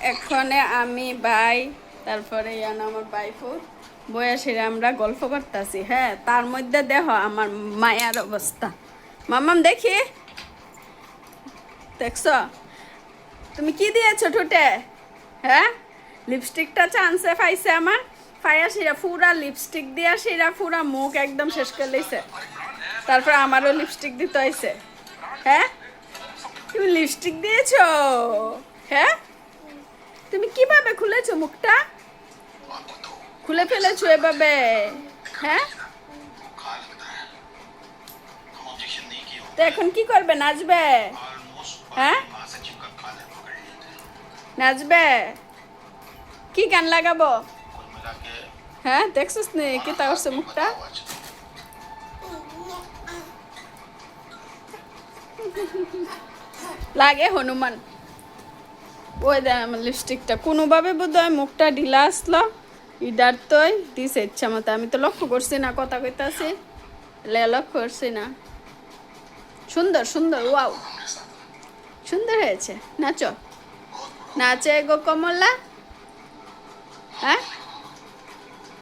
এখানে আমি ভাই তারপরে আমার বাইফুর বয়সীরা আমরা গল্প করতেছি। হ্যাঁ, তার মধ্যে দেখো আমার মায়ার অবস্থা। মামাম দেখি, দেখছো তুমি কি দিয়েছো ঠোঁটে? হ্যাঁ, লিপস্টিকটা চান্সে পাইছে আমার। পায়া সিরা পুরা লিপস্টিক দিয়া সিরা পুরা মুখ একদম শেষ করে লইছে। তারপর আমারও লিপস্টিক দিতে হয়েছে। হ্যাঁ, তুমি লিপস্টিক দিয়েছো? হ্যাঁ, তুমি কিভাবে খুলেছো মুখটা? খুলে ফেলেছো এভাবে? হ্যাঁ, তো এখন কি করবে? নাচবে? হ্যাঁ, নাচবে? কি গান লাগাবো? হ্যাঁ, দেখছিস নি কি তা করছে মুখটা? লাগে হনুমান। ওই দেখ আমার লিপস্টিকটা কোনোভাবে বোধ হয় মুখটা ঢিলা আসলো। ইডার তোই দিছে ইচ্ছা মতো। আমি তো লক্ষ্য করছি না, কথা কইতাছি লক্ষ্য করছি না। সুন্দর সুন্দর, ওয়াও, সুন্দর হয়েছে। নাচো, নাচে গো কমলা। হ্যাঁ।